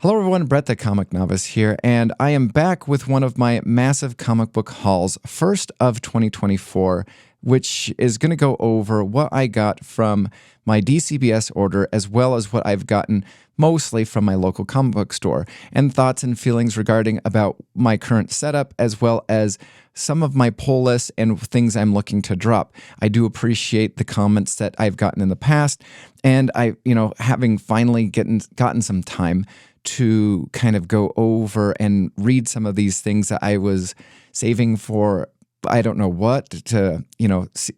Hello everyone, Brett the Comic Novice here, and I am back with one of my massive comic book hauls, first of 2024, which is going to go over what I got from my DCBS order, as well as what I've gotten mostly from my local comic book store, and thoughts and feelings regarding about my current setup, as well as some of my pull lists and things I'm looking to drop. I do appreciate the comments that I've gotten in the past, and having finally gotten some time to kind of go over and read some of these things that I was saving for, I don't know what, to, see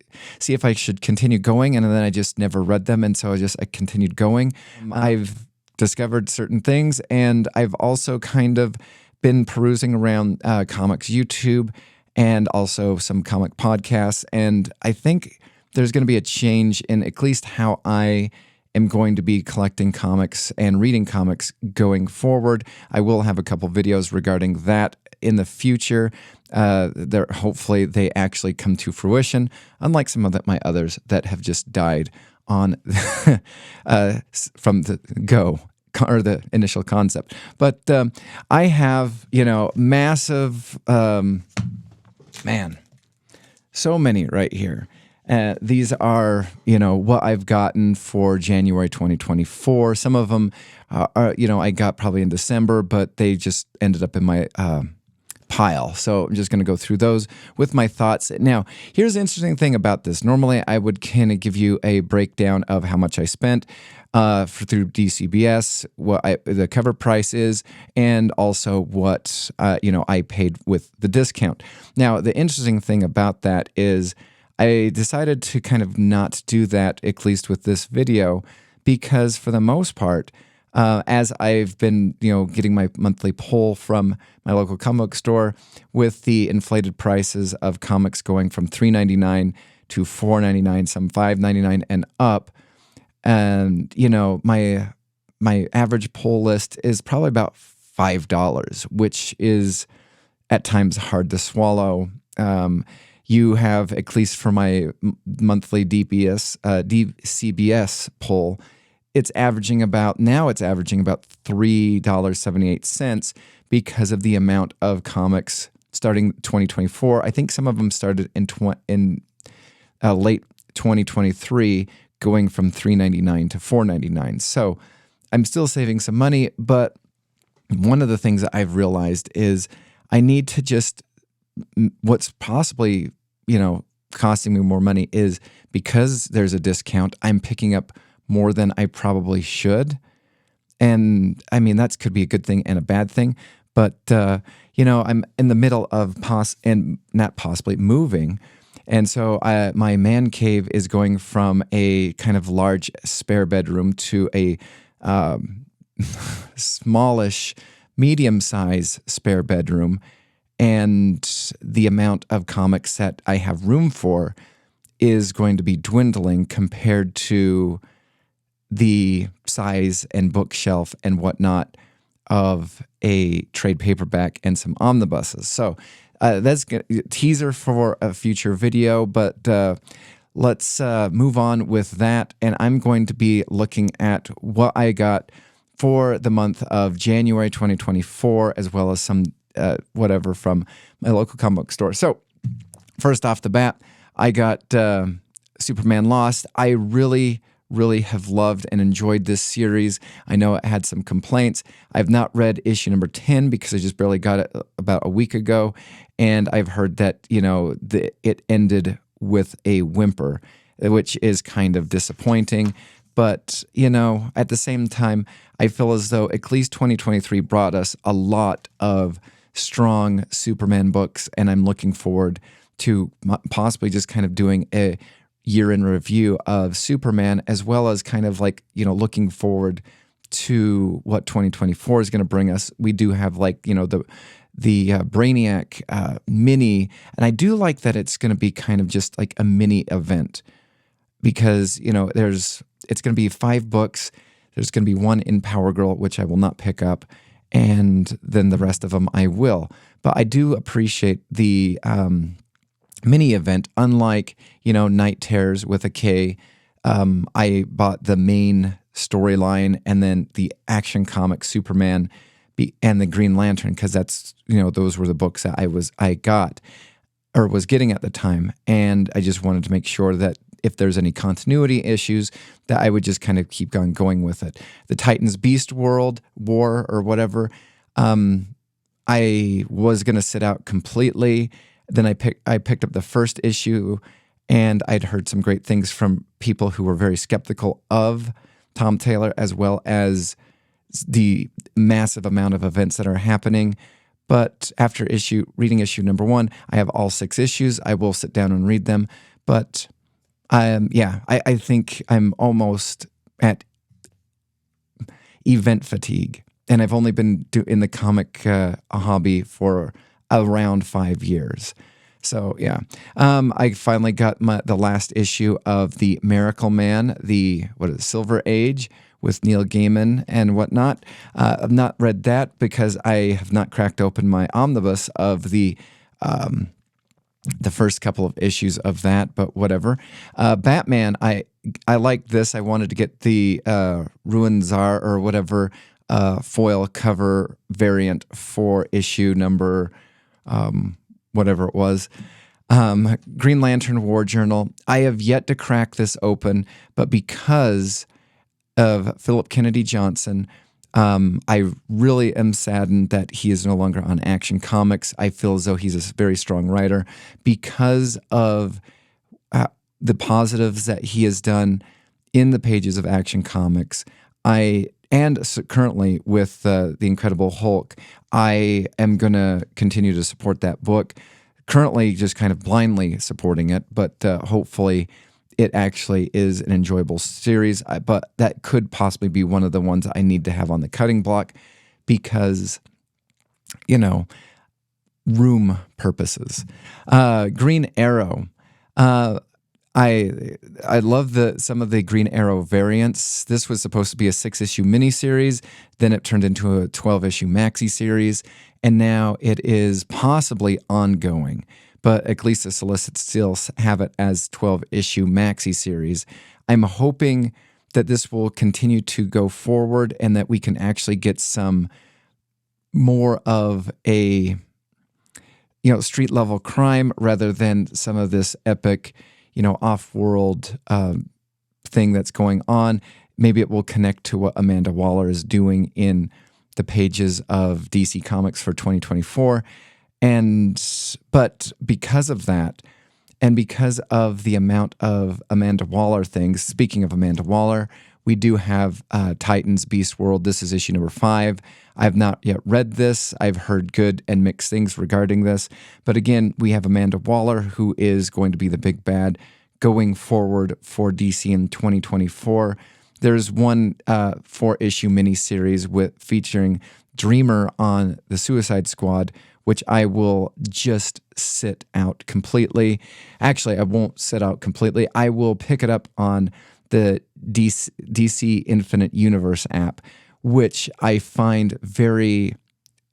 if I should continue going. And then I just never read them. And so I continued going. I've discovered certain things, and I've also kind of been perusing around comics YouTube and also some comic podcasts. And I think there's going to be a change in at least how I am going to be collecting comics and reading comics going forward. I will have a couple videos regarding that in the future. Hopefully they actually come to fruition, unlike some of my others that have just died on from the go, or the initial concept. But I have, massive, so many right here. These are, what I've gotten for January 2024. Some of them I got probably in December, but they just ended up in my pile. So I'm just going to go through those with my thoughts. Now, here's the interesting thing about this. Normally, I would kind of give you a breakdown of how much I spent through DCBS, what the cover price is, and also what I paid with the discount. Now, the interesting thing about that is I decided to kind of not do that, at least with this video, because for the most part, as I've been, getting my monthly pull from my local comic book store with the inflated prices of comics going from $3.99 to $4.99, some $5.99 and up, and my average pull list is probably about $5, which is at times hard to swallow. You have, at least for my monthly DCBS pull, it's averaging about $3.78 because of the amount of comics starting 2024. I think some of them started in late 2023, going from $3.99 to $4.99. So I'm still saving some money, but one of the things that I've realized is I need to just, what's possibly costing me more money is because there's a discount, I'm picking up more than I probably should. And I mean, that could be a good thing and a bad thing. But, I'm in the middle of moving. And so my man cave is going from a kind of large spare bedroom to a smallish, medium-size spare bedroom. And the amount of comics that I have room for is going to be dwindling compared to the size and bookshelf and whatnot of a trade paperback and some omnibuses. So that's a teaser for a future video, but let's move on with that. And I'm going to be looking at what I got for the month of January 2024, as well as some whatever from my local comic book store. So first off the bat, I got Superman Lost. I really have loved and enjoyed this series. I know it had some complaints. I've not read issue number 10 because I just barely got it about a week ago, and I've heard that it ended with a whimper, which is kind of disappointing. But, at the same time, I feel as though at least 2023 brought us a lot of strong Superman books, and I'm looking forward to possibly just kind of doing a year in review of Superman, as well as kind of like, looking forward to what 2024 is going to bring us. We do have the Brainiac mini, and I do like that it's going to be kind of just like a mini event because, it's going to be 5 books. There's going to be one in Power Girl, which I will not pick up, and then the rest of them I will. But I do appreciate the mini event, unlike, Night Terrors with a K. I bought the main storyline, and then the Action Comics Superman and the Green Lantern, because that's, those were the books that I got or was getting at the time. And I just wanted to make sure that if there's any continuity issues, that I would just kind of keep going with it. The Titans Beast World War or whatever, I was going to sit out completely. Then I picked up the first issue, and I'd heard some great things from people who were very skeptical of Tom Taylor, as well as the massive amount of events that are happening. But after reading issue number 1, I have all 6 issues. I will sit down and read them. But I think I'm almost at event fatigue. And I've only been in the comic hobby for around 5 years. So, yeah. I finally got the last issue of the Miracle Man, Silver Age, with Neil Gaiman and whatnot. I've not read that because I have not cracked open my omnibus of the first couple of issues of that, but whatever. Batman, I liked this. I wanted to get the Ruin Czar or whatever foil cover variant for issue number whatever it was. Green Lantern War Journal. I have yet to crack this open, but because of Philip Kennedy Johnson, I really am saddened that he is no longer on Action Comics. I feel as though he's a very strong writer because of the positives that he has done in the pages of Action Comics. Currently with The Incredible Hulk, I am going to continue to support that book. Currently just kind of blindly supporting it, but hopefully it actually is an enjoyable series. But that could possibly be one of the ones I need to have on the cutting block because, room purposes. Green Arrow. I love some of the Green Arrow variants. This was supposed to be a 6-issue miniseries, then it turned into a 12-issue maxi series, and now it is possibly ongoing. But at least the solicits still have it as 12-issue maxi series. I'm hoping that this will continue to go forward and that we can actually get some more of a street level crime rather than some of this epic off-world thing that's going on. Maybe it will connect to what Amanda Waller is doing in the pages of DC Comics for 2024. But because of that, and because of the amount of Amanda Waller things, speaking of Amanda Waller, we do have Titans Beast World. This is issue number 5. I have not yet read this. I've heard good and mixed things regarding this. But again, we have Amanda Waller, who is going to be the big bad going forward for DC in 2024. There's one 4-issue miniseries featuring Dreamer on the Suicide Squad, which I will just sit out completely. Actually, I won't sit out completely. I will pick it up on the DC Infinite Universe app, which I find very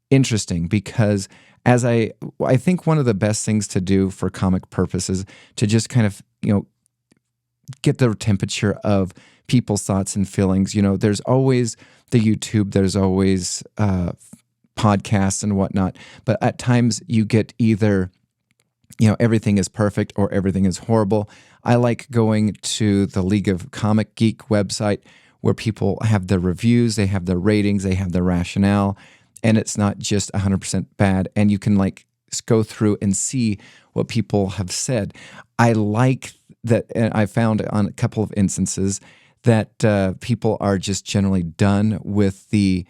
interesting because as I think one of the best things to do for comic purposes to just kind of, get the temperature of people's thoughts and feelings. There's always the YouTube, there's always podcasts and whatnot, but at times you get either, everything is perfect or everything is horrible. I like going to the League of Comic Geek website where people have their reviews, they have their ratings, they have their rationale, and it's not just 100% bad. And you can go through and see what people have said. I like that, and I found on a couple of instances that people are just generally done with the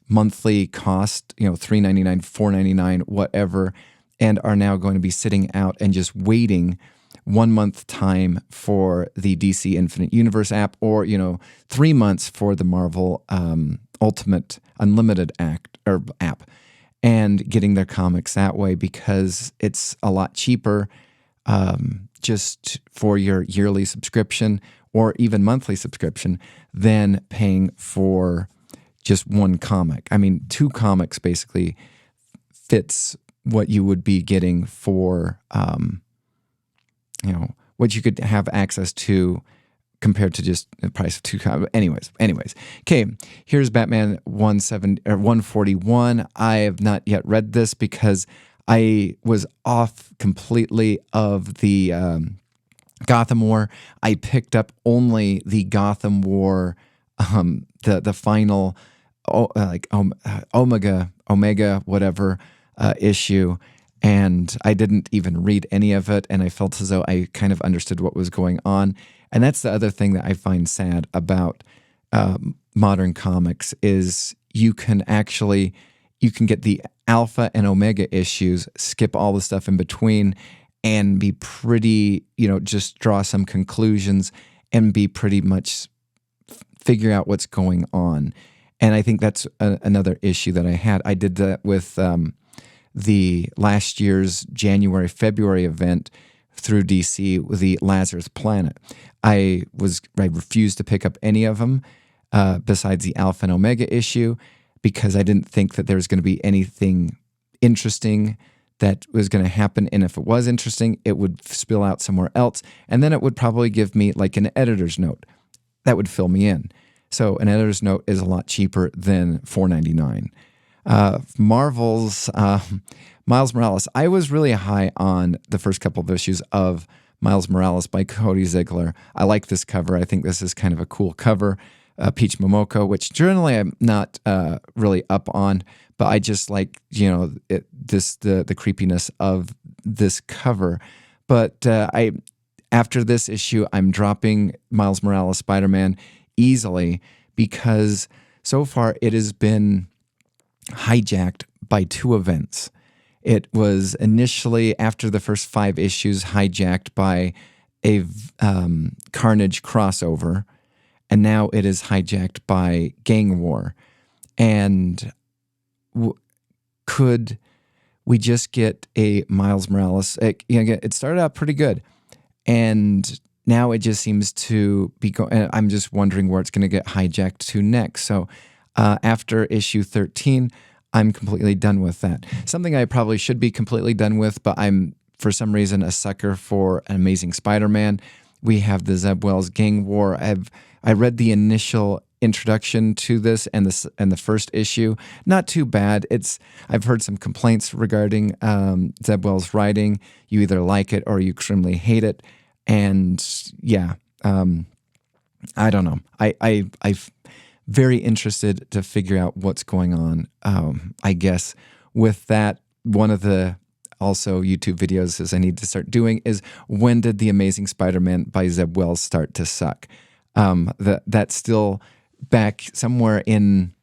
monthly cost, $3.99, $4.99, whatever, and are now going to be sitting out and just waiting 1 month time for the DC Infinite Universe app, or 3 months for the Marvel Ultimate Unlimited app, and getting their comics that way because it's a lot cheaper just for your yearly subscription or even monthly subscription than paying for just one comic. I mean, 2 comics basically fits what you would be getting for, what you could have access to compared to just the price of two. Anyways. Okay, here's Batman 141. I have not yet read this because I was off completely of the Gotham War. I picked up only the Gotham War, the final, Omega, whatever issue. And I didn't even read any of it, and I felt as though I kind of understood what was going on. And that's the other thing that I find sad about modern comics is you can get the Alpha and Omega issues, skip all the stuff in between, and be pretty, just draw some conclusions and be pretty much figure out what's going on. And I think that's another issue that I had. I did that with the last year's January-February event through DC with the Lazarus Planet. I refused to pick up any of them besides the Alpha and Omega issue because I didn't think that there was going to be anything interesting that was going to happen. And if it was interesting, it would spill out somewhere else. And then it would probably give me like an editor's note that would fill me in. So an editor's note is a lot cheaper than $4.99. Marvel's Miles Morales. I was really high on the first couple of issues of Miles Morales by Cody Ziegler. I like this cover. I think this is kind of a cool cover. Peach Momoko, which generally I'm not really up on, but I just like the creepiness of this cover. But after this issue, I'm dropping Miles Morales Spider-Man easily because so far it has been hijacked by two events. It was initially, after the first 5 issues, hijacked by a Carnage crossover, and now it is hijacked by Gang War. And could we just get a Miles Morales? It started out pretty good, and now it just seems to be going. I'm just wondering where it's going to get hijacked to next. So after issue 13, I'm completely done with that. Something I probably should be completely done with, but I'm, for some reason, a sucker for an Amazing Spider-Man. We have the Zeb Wells Gang War. I read the initial introduction to this and the first issue. Not too bad. I've heard some complaints regarding Zeb Wells' writing. You either like it or you extremely hate it. And yeah, I don't know. I'm very interested to figure out what's going on. I guess with that, one of the also YouTube videos is I need to start doing is when did The Amazing Spider-Man by Zeb Wells start to suck? That's still back somewhere in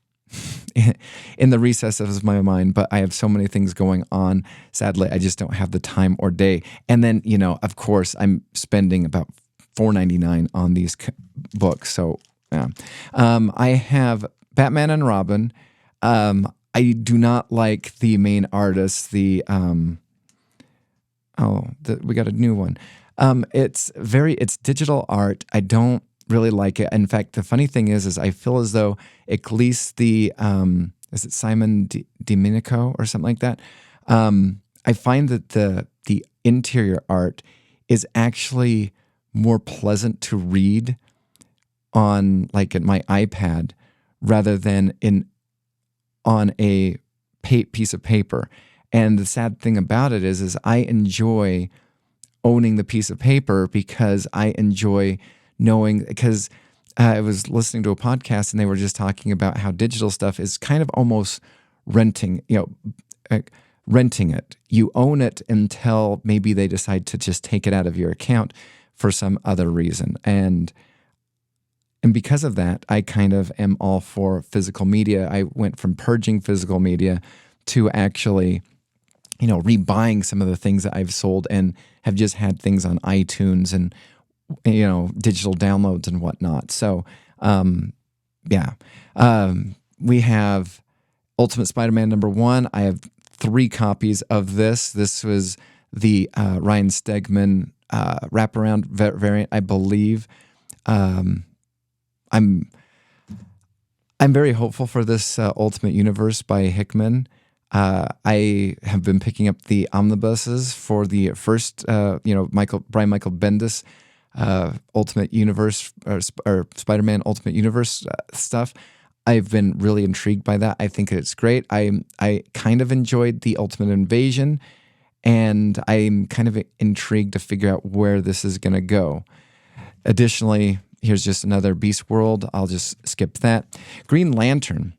the recesses of my mind, but I have so many things going on. Sadly, I just don't have the time or day. And then, of course, I'm spending about $4.99 on these books. So, yeah. I have Batman and Robin. I do not like the main artist. We got a new one. It's digital art. I don't really like it. In fact, the funny thing is I feel as though at least is it Simon Domenico or something like that? I find that the interior art is actually more pleasant to read on like at my iPad rather than on a piece of paper. And the sad thing about it is I enjoy owning the piece of paper because I enjoy knowing, because I was listening to a podcast and they were just talking about how digital stuff is kind of almost renting it. You own it until maybe they decide to just take it out of your account for some other reason. And because of that, I kind of am all for physical media. I went from purging physical media to actually, rebuying some of the things that I've sold and have just had things on iTunes and, digital downloads and whatnot. So, we have Ultimate Spider-Man #1. I have 3 copies of this. This was the Ryan Stegman wraparound variant, I believe. I'm very hopeful for this Ultimate Universe by Hickman. I have been picking up the omnibuses for the first, Brian Michael Bendis Ultimate Universe or Spider-Man Ultimate Universe stuff. I've been really intrigued by that. I think it's great. I kind of enjoyed the Ultimate Invasion, and I'm kind of intrigued to figure out where this is going to go. Additionally, here's just another Beast World. I'll just skip that. Green Lantern.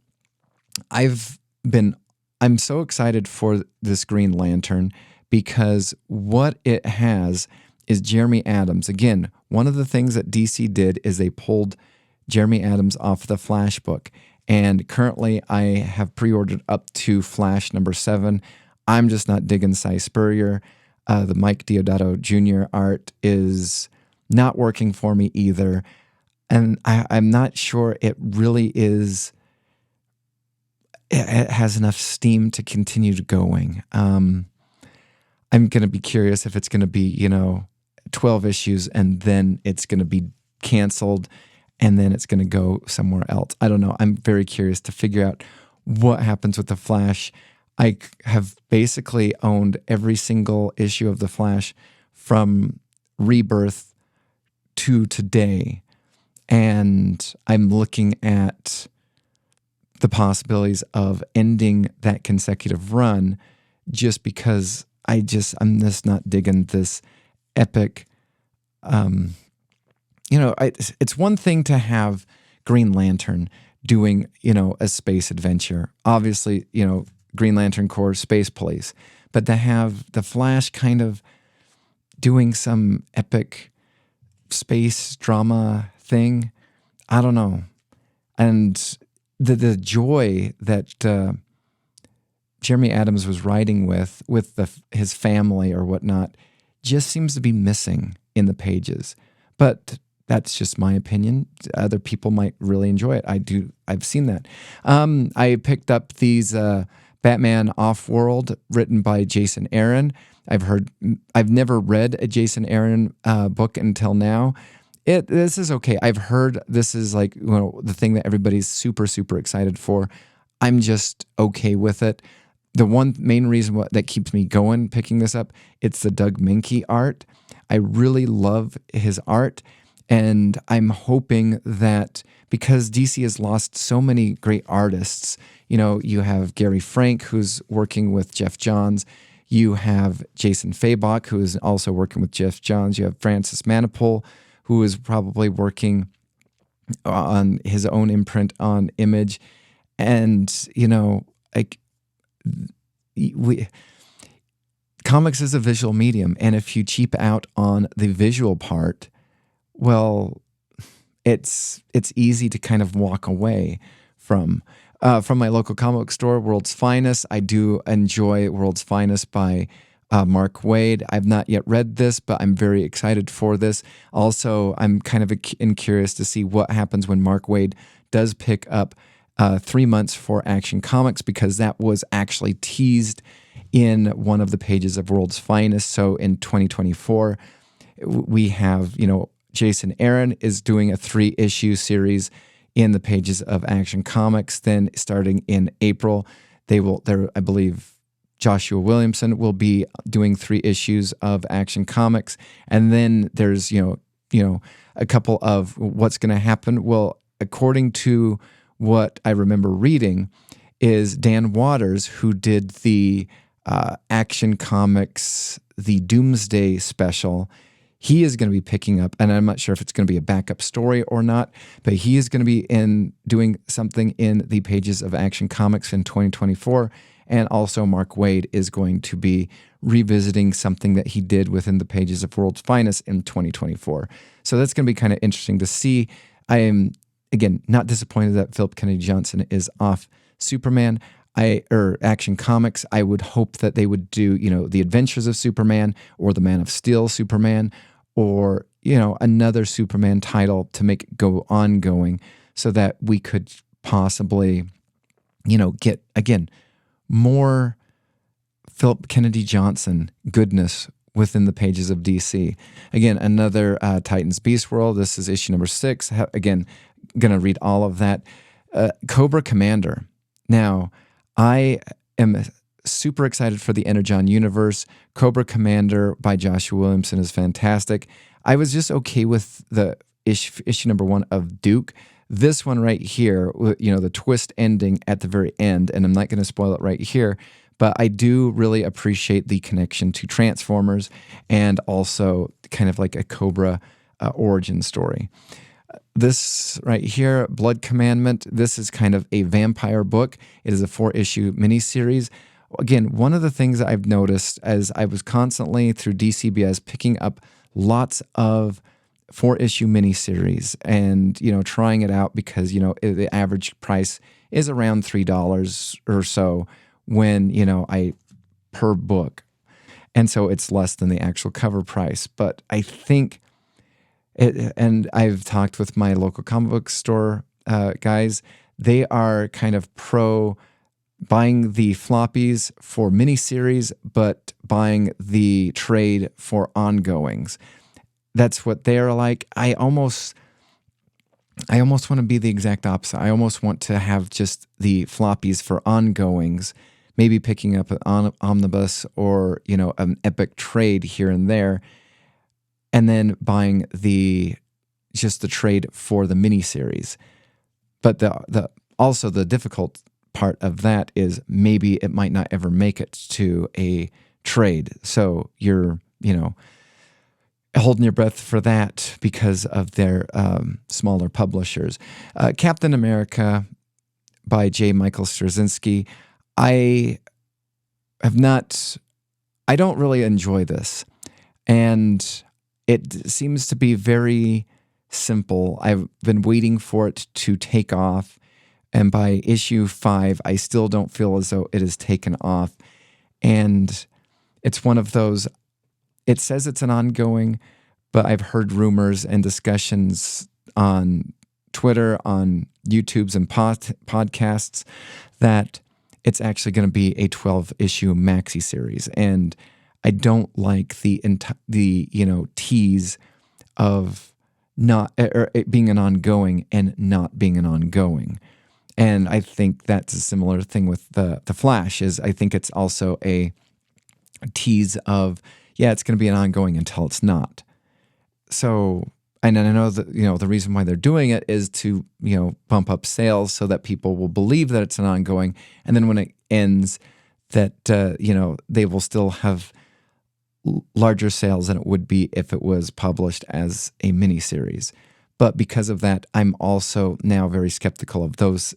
I'm so excited for this Green Lantern because what it has is Jeremy Adams. Again, one of the things that DC did is they pulled Jeremy Adams off the Flash book. And currently I have pre-ordered up to Flash number 7. I'm just not digging Cy Spurrier. The Mike Deodato Jr. art is not working for me either. And I'm not sure it really is, it has enough steam to continue going. I'm going to be curious if it's going to be, 12 issues and then it's going to be canceled and then it's going to go somewhere else. I don't know. I'm very curious to figure out what happens with the Flash. I have basically owned every single issue of the Flash from Rebirth to today. And I'm looking at the possibilities of ending that consecutive run just because I'm just not digging this epic. It's one thing to have Green Lantern doing, a space adventure. Obviously, Green Lantern Corps, Space Police. But to have the Flash kind of doing some epic space drama thing, I don't know. And the joy that Jeremy Adams was writing with his family or whatnot just seems to be missing in the pages. But that's just my opinion. Other people might really enjoy it. I've seen that. I picked up these Batman Off-World written by Jason Aaron. I've never read a Jason Aaron book until now. This is okay. I've heard this is like the thing that everybody's super, super excited for. I'm just okay with it. The one main reason that keeps me going picking this up, it's the Doug Minke art. I really love his art, and I'm hoping that because DC has lost so many great artists, you have Gary Frank, who's working with Jeff Johns. You have Jason Fabok, who is also working with Jeff Johns. You have Francis Manapul, who is probably working on his own imprint on Image. And, comics is a visual medium. And if you cheap out on the visual part, well, it's easy to kind of walk away from my local comic book store, World's Finest. I do enjoy World's Finest by Mark Waid. I've not yet read this, but I'm very excited for this. Also, I'm kind of curious to see what happens when Mark Waid does pick up 3 months for Action Comics, because that was actually teased in one of the pages of World's Finest. So in 2024, we have, Jason Aaron is doing a 3-issue series in the pages of Action Comics. Then starting in April, I believe Joshua Williamson will be doing 3 issues of Action Comics. And then there's, a couple of what's going to happen. Well, according to what I remember reading, is Dan Waters, who did the Action Comics, the Doomsday special. He is going to be picking up, and I'm not sure if it's going to be a backup story or not, but he is going to be doing something in the pages of Action Comics in 2024. And also Mark Waid is going to be revisiting something that he did within the pages of World's Finest in 2024. So that's going to be kind of interesting to see. I am, again, not disappointed that Philip Kennedy Johnson is off Superman. Action Comics. I would hope that they would do, The Adventures of Superman or The Man of Steel Superman, or, another Superman title to make it go ongoing, so that we could possibly, get, again, more Philip Kennedy Johnson goodness within the pages of DC. Again, another Titans Beast World. This is issue number 6. Again, going to read all of that. Cobra Commander. Now, I am super excited for the Energon universe. Cobra Commander by Joshua Williamson is fantastic. I was just okay with the issue number 1 of Duke. This one right here, the twist ending at the very end, and I'm not going to spoil it right here, but I do really appreciate the connection to Transformers and also kind of like a Cobra origin story. This right here, Blood Commandment, this is kind of a vampire book. It is a 4-issue miniseries. Again, one of the things I've noticed as I was constantly through DCBS picking up lots of 4-issue miniseries and, trying it out because, the average price is around $3 or so when, I per book. And so it's less than the actual cover price. But I think, and I've talked with my local comic book store guys, they are kind of pro buying the floppies for miniseries, but buying the trade for ongoings. That's what they're like. I almost want to be the exact opposite. I almost want to have just the floppies for ongoings, maybe picking up an omnibus or, an epic trade here and there, and then buying just the trade for the miniseries. But also the difficult part of that is maybe it might not ever make it to a trade. So you're, holding your breath for that because of their smaller publishers. Captain America by J. Michael Straczynski. I don't really enjoy this. And it seems to be very simple. I've been waiting for it to take off. And by issue 5, I still don't feel as though it has taken off. And it's one of those, it says it's an ongoing, but I've heard rumors and discussions on Twitter, on YouTubes and podcasts that it's actually going to be a 12-issue maxi series. And I don't like the tease of not it being an ongoing and not being an ongoing. And I think that's a similar thing with the Flash. Is I think it's also a tease of it's going to be an ongoing until it's not. So, and I know that the reason why they're doing it is to bump up sales so that people will believe that it's an ongoing, and then when it ends, that they will still have larger sales than it would be if it was published as a miniseries. But because of that, I'm also now very skeptical of those,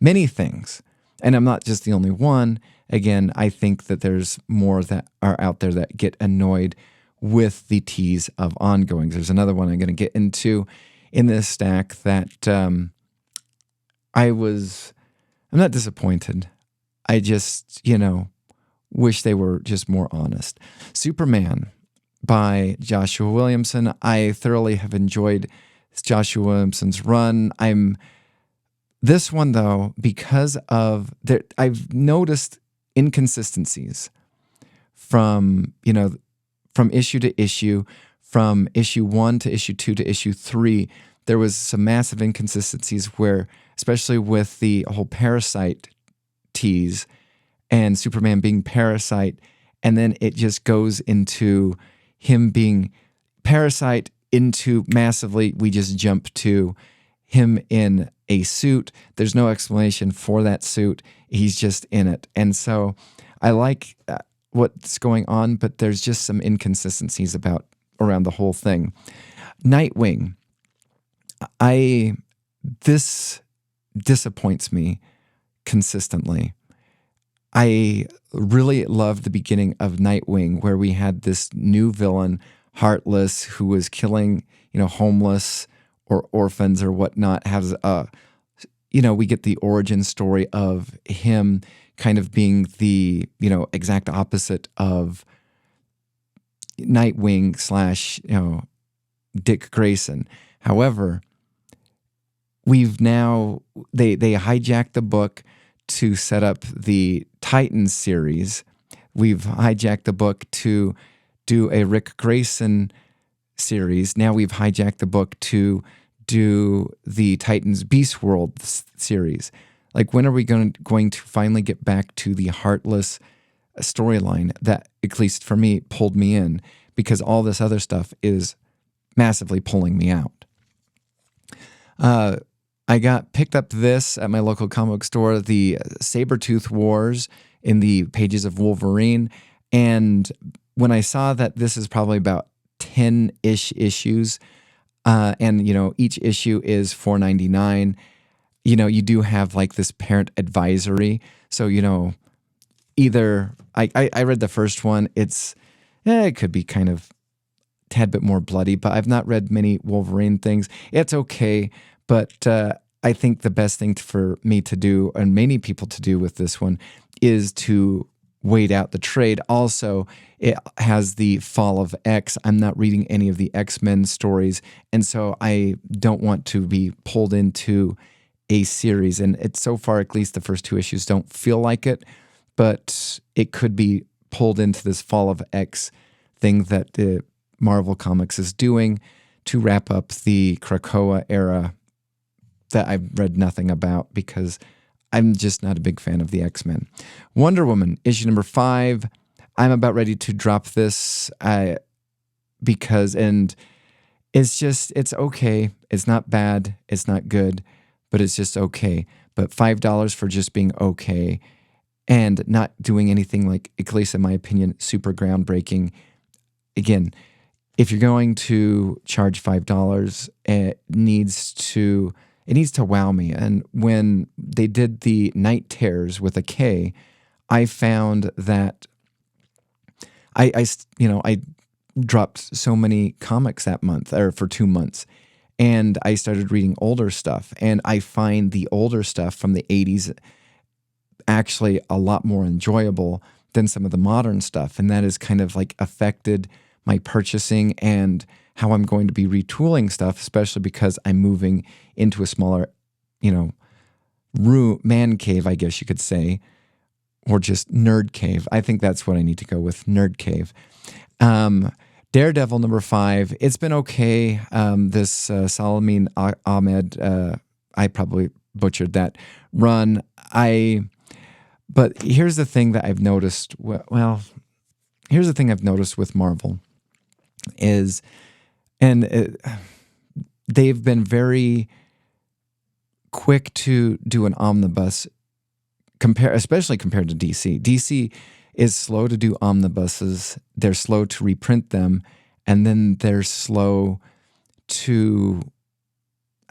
many things. And I'm not just the only one. Again, I think that there's more that are out there that get annoyed with the tease of ongoings. There's another one I'm going to get into in this stack that I'm not disappointed. I just, wish they were just more honest. Superman by Joshua Williamson. I thoroughly have enjoyed Joshua Williamson's run. This one though, because of I've noticed inconsistencies from issue to issue, from issue 1 to issue 2 to issue 3. There was some massive inconsistencies where, especially with the whole Parasite tease and Superman being Parasite, and then it just goes into him being Parasite into massively, we just jump to him in a suit. There's no explanation for that suit. He's just in it. And so I like what's going on, but there's just some inconsistencies around the whole thing. Nightwing. This disappoints me consistently. I really loved the beginning of Nightwing, where we had this new villain, Heartless, who was killing, homeless or orphans or whatnot. We get the origin story of him kind of being the, exact opposite of Nightwing / Dick Grayson. However, we've now, they hijacked the book to set up the Titans series. We've hijacked the book to do a Rick Grayson series. Now we've hijacked the book to do the Titans Beast World series. Like, when are we going to finally get back to the heartless storyline that, at least for me, pulled me in? Because all this other stuff is massively pulling me out. I picked up this at my local comic book store, the Sabretooth Wars in the pages of Wolverine. And when I saw that this is probably about 10-ish issues, and, each issue is $4.99, you do have like this parent advisory. So, either I read the first one. It could be kind of a tad bit more bloody, but I've not read many Wolverine things. It's okay, but I think the best thing for me to do, and many people to do with this one, is to wait out the trade. Also, it has the Fall of X. I'm not reading any of the X-Men stories, and so I don't want to be pulled into a series. And it's so far, at least the first 2 issues don't feel like it, but it could be pulled into this Fall of X thing that the Marvel Comics is doing to wrap up the Krakoa era that I've read nothing about because I'm just not a big fan of the X-Men. Wonder Woman, issue number 5. I'm about ready to drop this because it's okay. It's not bad. It's not good, but it's just okay. But $5 for just being okay and not doing anything like, at least in my opinion, super groundbreaking. Again, if you're going to charge $5, it needs to wow me. And when they did the Night Terrors with a K, I found that I dropped so many comics that month, or for 2 months, and I started reading older stuff. And I find the older stuff from the 80s actually a lot more enjoyable than some of the modern stuff. And that has kind of like affected my purchasing and how I'm going to be retooling stuff, especially because I'm moving into a smaller, man cave, I guess you could say, or just nerd cave. I think that's what I need to go with, nerd cave. Daredevil number 5. It's been okay. This Salamine Ahmed, I probably butchered that run. But here's the thing that I've noticed. Here's the thing I've noticed with Marvel is, they've been very quick to do an omnibus, especially compared to DC. DC is slow to do omnibuses. They're slow to reprint them, and then they're slow to,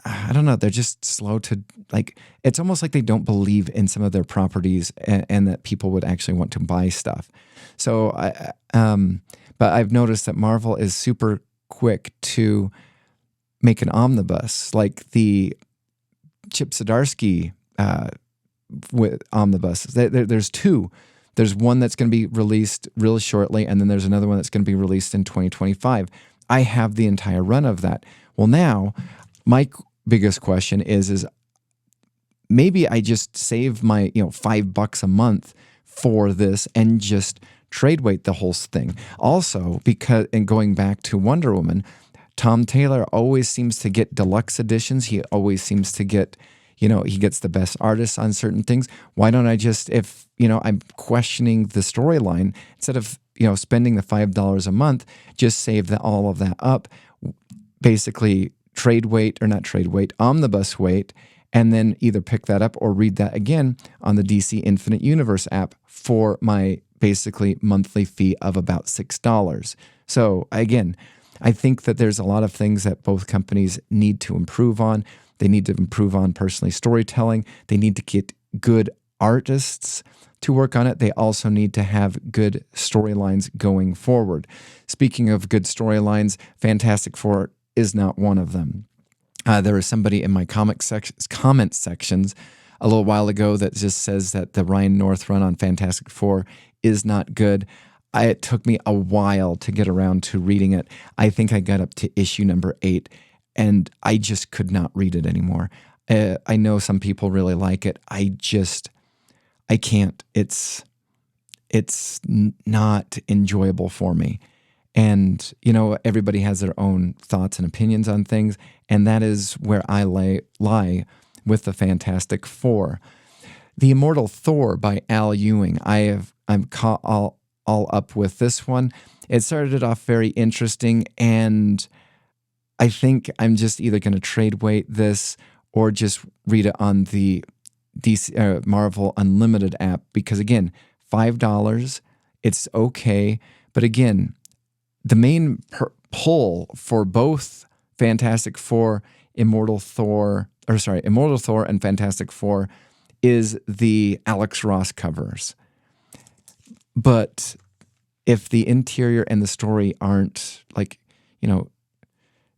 I don't know, they're just slow to, like, it's almost like they don't believe in some of their properties and that people would actually want to buy stuff. So, but I've noticed that Marvel is super quick to make an omnibus, like the Chip Zdarsky with omnibuses. There's 2. There's one that's going to be released really shortly, and then there's another one that's going to be released in 2025. I have the entire run of that. Well, now my biggest question is maybe I just save my $5 a month for this and just trade weight the whole thing. Also, because, and going back to Wonder Woman, Tom Taylor always seems to get deluxe editions. He always seems to get, he gets the best artists on certain things. Why don't I just, if, I'm questioning the storyline, instead of, spending the $5 a month, just save all of that up, basically omnibus weight, and then either pick that up or read that again on the DC Infinite Universe app for my basically monthly fee of about $6. So again, I think that there's a lot of things that both companies need to improve on. They need to improve on personally storytelling. They need to get good artists to work on it. They also need to have good storylines going forward. Speaking of good storylines, Fantastic Four is not one of them. There was somebody in my comment sections a little while ago that just says that the Ryan North run on Fantastic Four is not good. It took me a while to get around to reading it. I think I got up to issue number 8, and I just could not read it anymore. I know some people really like it. I can't. It's not enjoyable for me. And, everybody has their own thoughts and opinions on things, and that is where I lie with the Fantastic Four. The Immortal Thor by Al Ewing. I'm caught all up with this one. It started off very interesting, and I think I'm just either going to trade weight this or just read it on the Marvel Unlimited app, because again, $5, it's okay. But again, the main pull for both Fantastic Four, Immortal Thor and Fantastic Four is the Alex Ross covers. But if the interior and the story aren't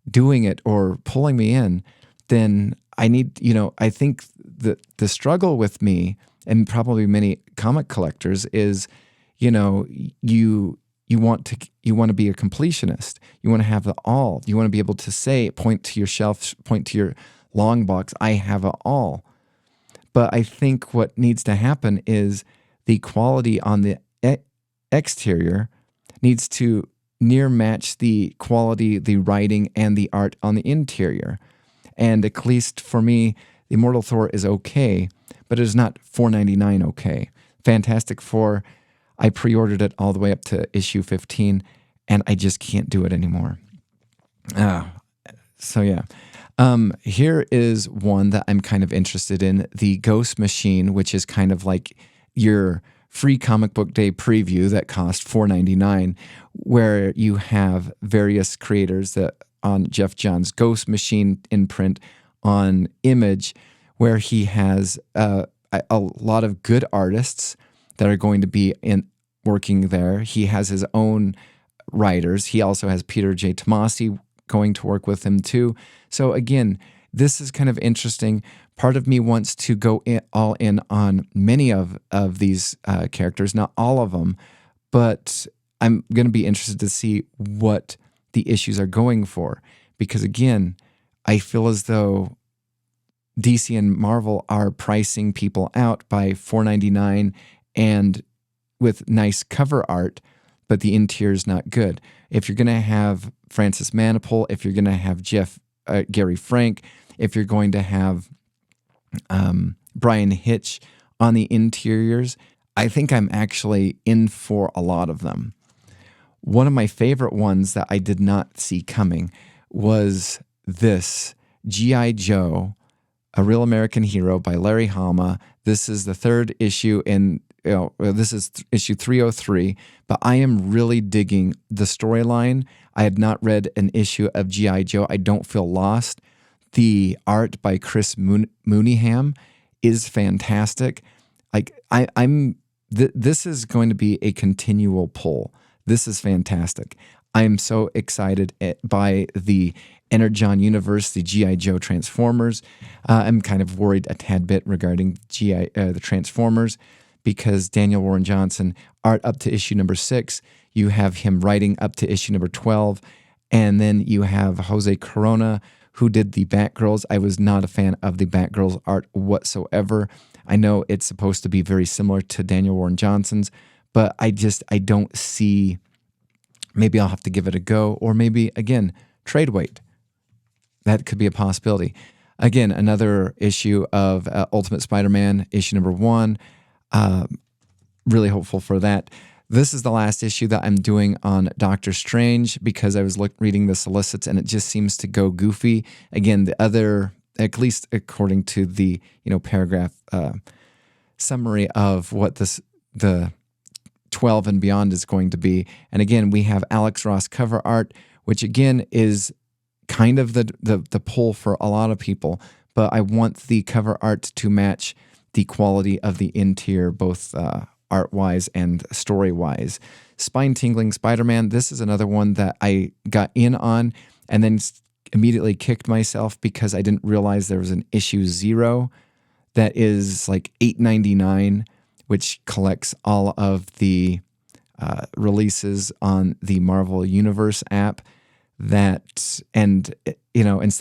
doing it or pulling me in, then I need, I think the struggle with me and probably many comic collectors is, you want to be a completionist. You want to have it all. You want to be able to point to your shelf, point to your long box, I have it all. But I think what needs to happen is the quality on the exterior needs to near match the quality, the writing, and the art on the interior. And at least for me, the Immortal Thor is okay, but it is not $4.99 okay. Fantastic Four, I pre-ordered it all the way up to issue 15, and I just can't do it anymore. So yeah. Here is one that I'm kind of interested in, the Ghost Machine, which is kind of like your free comic book day preview that cost $4.99, where you have various creators that on Jeff Johns' Ghost Machine imprint on Image, where he has a lot of good artists that are going to be working there. He has his own writers. He also has Peter J. Tomasi going to work with him too. So again, this is kind of interesting. Part of me wants to go all in on many of these characters, not all of them, but I'm going to be interested to see what the issues are going for. Because again, I feel as though DC and Marvel are pricing people out by $4.99 and with nice cover art, but the interior is not good. If you're going to have Francis Manapul, if you're going to have Gary Frank, if you're going to have Brian Hitch on the interiors, I think I'm actually in for a lot of them. One of my favorite ones that I did not see coming was this G.I. Joe, A Real American Hero by Larry Hama. This is the third issue this is issue 303, but I am really digging the storyline. I had not read an issue of G.I. Joe. I don't feel lost. The art by Chris Mooneyham is fantastic. This is going to be a continual pull. This is fantastic. I am so excited by the Energon universe, the G.I. Joe Transformers. I'm kind of worried a tad bit regarding the Transformers, because Daniel Warren Johnson, art up to issue number 6, you have him writing up to issue number 12, and then you have Jose Corona, who did the Batgirls. I was not a fan of the Batgirls art whatsoever. I know it's supposed to be very similar to Daniel Warren Johnson's, but I don't see, maybe I'll have to give it a go, or maybe, again, trade weight. That could be a possibility. Again, another issue of Ultimate Spider-Man, issue number 1. Really hopeful for that. This is the last issue that I'm doing on Doctor Strange, because I was reading the solicits and it just seems to go goofy. Again, the other, at least according to the paragraph summary of what the 12 and beyond is going to be. And again, we have Alex Ross cover art, which again is kind of the pull for a lot of people. But I want the cover art to match the quality of the interior, both art-wise and story-wise. Spine-tingling Spider-Man, this is another one that I got in on and then immediately kicked myself because I didn't realize there was an issue 0 that is like $8.99, which collects all of the releases on the Marvel Universe app. Instead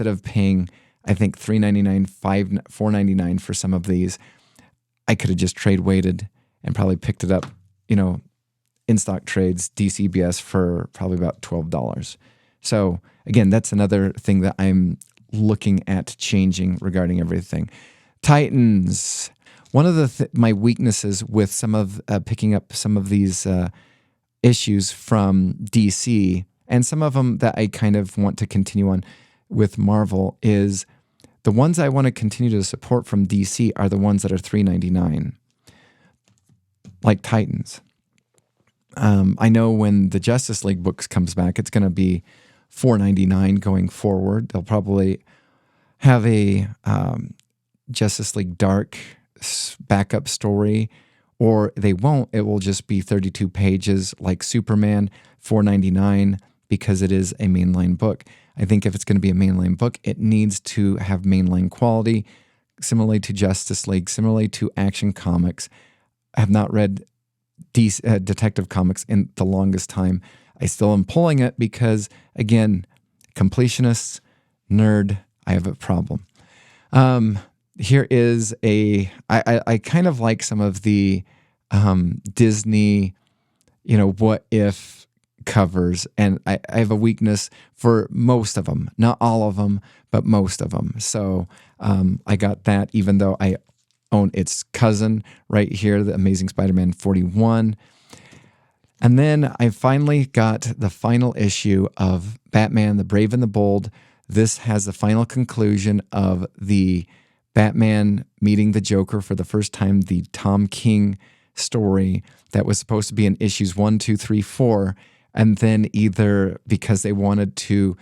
of paying, I think $3.99, $4.99 for some of these, I could have just trade weighted and probably picked it up, in stock trades, DCBS, for probably about $12. So again, that's another thing that I'm looking at changing regarding everything. Titans. one of the my weaknesses with some of picking up some of these issues from DC, and some of them that I kind of want to continue on with Marvel, is the ones I want to continue to support from DC are the ones that are $3.99, like Titans. I know when the Justice League books comes back, it's going to be $4.99 going forward. They'll probably have a Justice League Dark backup story, or they won't. It will just be 32 pages like Superman, $4.99, because it is a mainline book. I think if it's going to be a mainline book, it needs to have mainline quality, similarly to Justice League, similarly to Action Comics. I have not read Detective Comics in the longest time. I still am pulling it because, again, completionist, nerd, I have a problem. Here is I kind of like some of the Disney, what if covers, and I have a weakness for most of them, not all of them, but most of them. So I got that, even though I own its cousin right here, the Amazing Spider-Man 41. And then I finally got the final issue of Batman, the Brave and the Bold. This has the final conclusion of the Batman meeting the Joker for the first time, the Tom King story that was supposed to be in issues 1, 2, 3, 4. And then either because they wanted to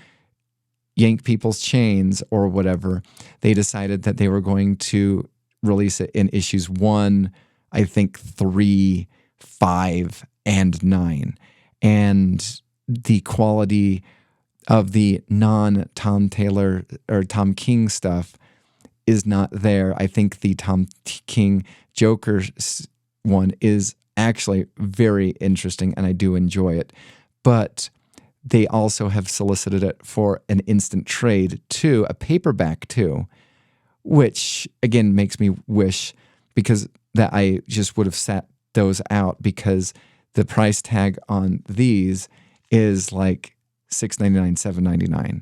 yank people's chains or whatever, they decided that they were going to release it in issues 1, I think 3, 5, and 9. And the quality of the non-Tom Taylor or Tom King stuff is not there. I think the Tom King Joker one is actually very interesting, and I do enjoy it. But they also have solicited it for an instant trade too, a paperback too, which again makes me wish because that I just would have sat those out, because the price tag on these is like $6.99, $7.99.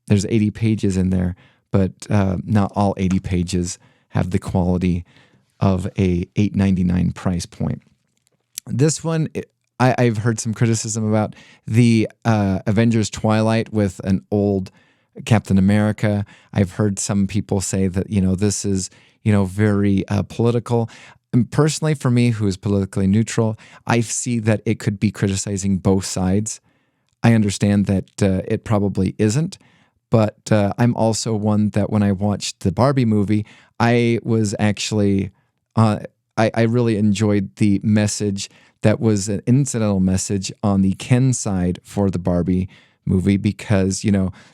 There's 80 pages in there, but not all 80 pages have the quality of a $8.99 price point. This one, I've heard some criticism about the Avengers Twilight with an old Captain America. I've heard some people say that, this is, very political. And personally, for me, who is politically neutral, I see that it could be criticizing both sides. I understand that it probably isn't, but I'm also one that when I watched the Barbie movie, I was actually, I really enjoyed the message that was an incidental message on the Ken side for the Barbie movie, because,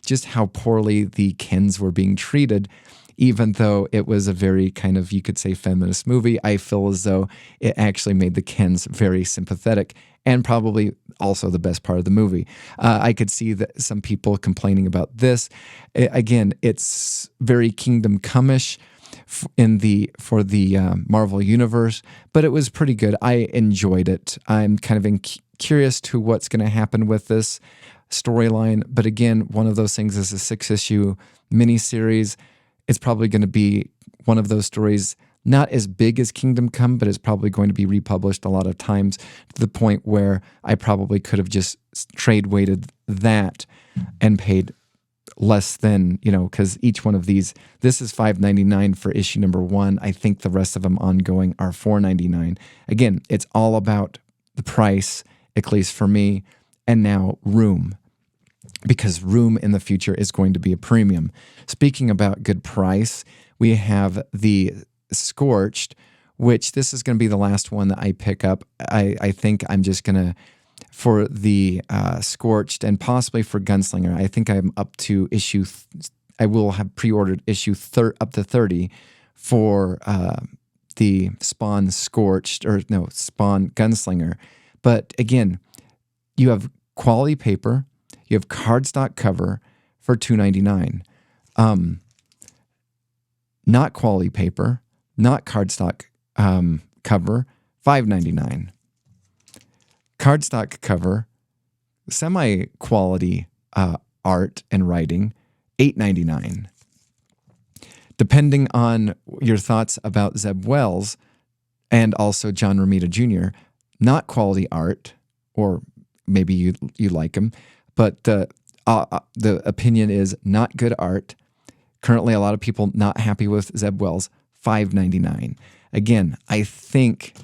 just how poorly the Kens were being treated. Even though it was a very kind of, you could say, feminist movie, I feel as though it actually made the Kens very sympathetic, and probably also the best part of the movie. I could see that some people complaining about this. Again, it's very Kingdom Come-ish for the Marvel Universe, but it was pretty good. I enjoyed it. I'm kind of curious to what's going to happen with this storyline. But again, one of those things is a 6-issue miniseries. It's probably going to be one of those stories, not as big as Kingdom Come, but it's probably going to be republished a lot of times, to the point where I probably could have just trade weighted that and paid less than, because each one of these, this is $5.99 for issue number 1. I think the rest of them ongoing are $4.99. Again, it's all about the price, at least for me, and now room, because room in the future is going to be a premium. Speaking about good price, we have the Scorched, which this is going to be the last one that I pick up. I think I'm just going to, for the Scorched and possibly for Gunslinger, I think I'm up to I will have pre-ordered issue up to 30 for the Spawn Scorched, Spawn Gunslinger. But again, you have quality paper, you have cardstock cover for $2.99. Not quality paper, not cardstock cover, $5.99. Cardstock cover, semi-quality art and writing, $8.99. depending on your thoughts about Zeb Wells and also John Romita Jr., not quality art, or maybe you like him, but the opinion is not good art. Currently, a lot of people not happy with Zeb Wells, $5.99. Again, I think,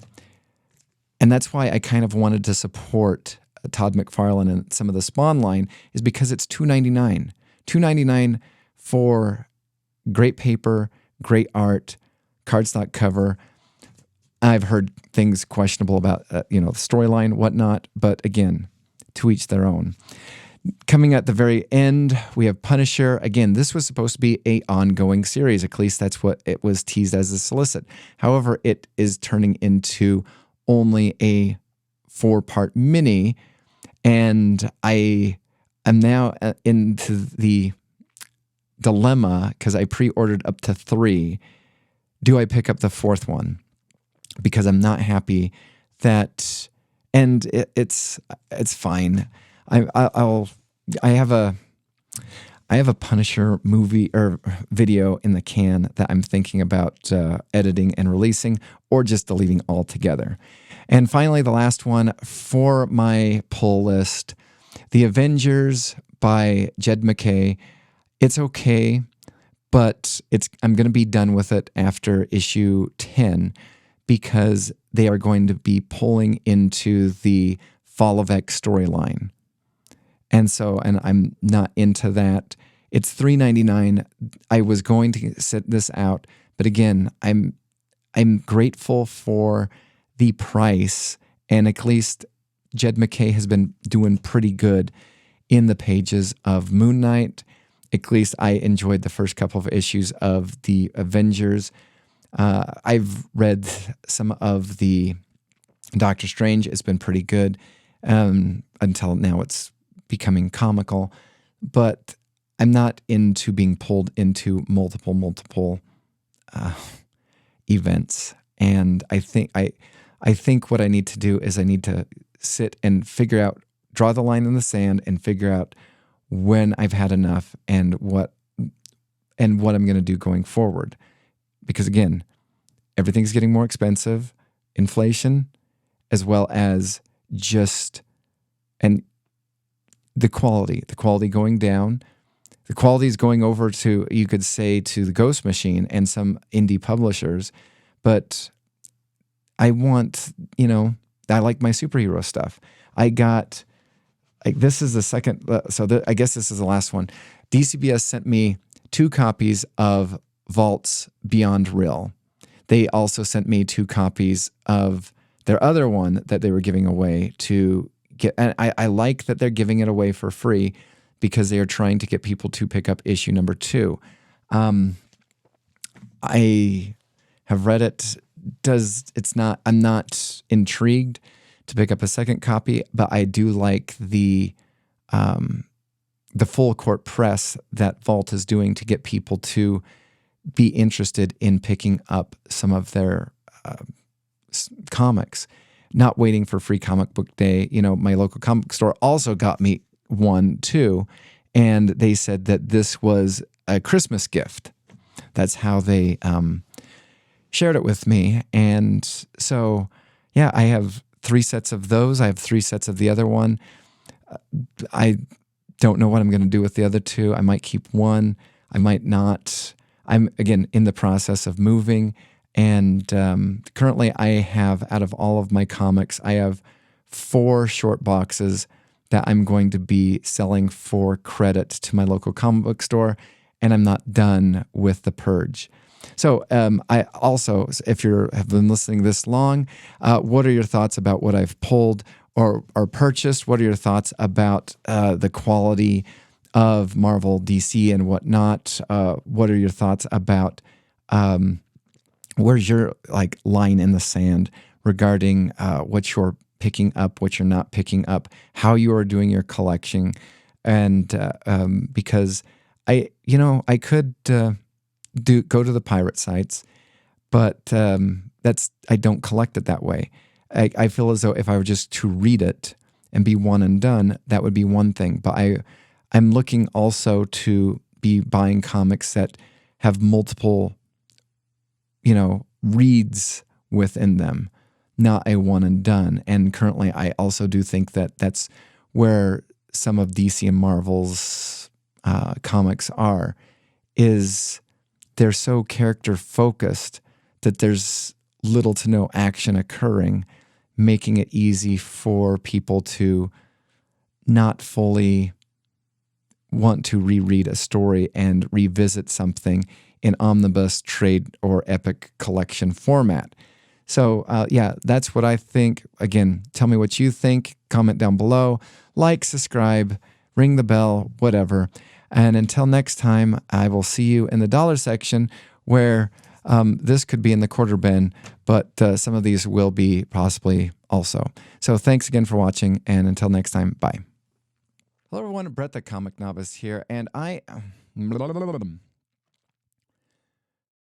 and that's why I kind of wanted to support Todd McFarlane and some of the Spawn line, is because it's $2.99. $2.99 for great paper, great art, cardstock cover. I've heard things questionable about the storyline, whatnot, but again, to each their own. Coming at the very end, we have Punisher. Again, this was supposed to be an ongoing series. At least that's what it was teased as a solicit. However, it is turning into only a 4-part mini, and I am now into the dilemma because I pre-ordered up to 3. Do I pick up the 4th one? Because I'm not happy that, and it's fine. I have a Punisher movie or video in the can that I'm thinking about editing and releasing, or just deleting altogether. And finally, the last one for my pull list, The Avengers by Jed MacKay. It's okay, but I'm going to be done with it after issue 10 because they are going to be pulling into the Fall of X storyline. And I'm not into that. It's $3.99. I was going to sit this out, but again, I'm grateful for the price, and at least Jed MacKay has been doing pretty good in the pages of Moon Knight. At least I enjoyed the first couple of issues of the Avengers. I've read some of the Doctor Strange. It's been pretty good until now. It's becoming comical, but I'm not into being pulled into multiple events. And I think what I need to do is I need to sit and draw the line in the sand and figure out when I've had enough and what I'm going to do going forward. Because again, everything's getting more expensive, inflation, as well as and the quality going down. The quality is going over to, you could say, to the Ghost Machine and some indie publishers. But I want, I like my superhero stuff. This is the second, I guess this is the last one. DCBS sent me 2 copies of Vault's Beyond Real. They also sent me 2 copies of their other one that they were giving away to get. And I like that they're giving it away for free because they are trying to get people to pick up issue number 2. I have read it. I'm not intrigued to pick up a second copy, but I do like the full court press that Vault is doing to get people to be interested in picking up some of their comics, not waiting for Free Comic Book Day. My local comic store also got me one too, and they said that this was a Christmas gift. That's how they shared it with me. And so, yeah, I have 3 sets of those. I have 3 sets of the other one. I don't know what I'm going to do with the other 2. I might keep one. I might not. I'm, again, in the process of moving. And currently I have, out of all of my comics, I have 4 short boxes that I'm going to be selling for credit to my local comic book store. And I'm not done with The Purge. So I also, if you have been listening this long, what are your thoughts about what I've pulled or purchased? What are your thoughts about the quality of Marvel, DC, and whatnot? What are your thoughts about where's your line in the sand regarding what you're picking up, what you're not picking up, how you are doing your collection? And because I could go to the pirate sites, but I don't collect it that way. I feel as though if I were just to read it and be one and done, that would be one thing. But I'm looking also to be buying comics that have multiple, reads within them, not a one and done. And currently, I also do think that that's where some of DC and Marvel's comics is they're so character focused that there's little to no action occurring, making it easy for people to not fully want to reread a story and revisit something in omnibus, trade, or epic collection format. So, that's what I think. Again, tell me what you think. Comment down below. Like, subscribe, ring the bell, whatever. And until next time, I will see you in the dollar section where this could be in the quarter bin, but some of these will be possibly also. So thanks again for watching, and until next time, bye. Hello everyone, Brett the Comic Novice here, and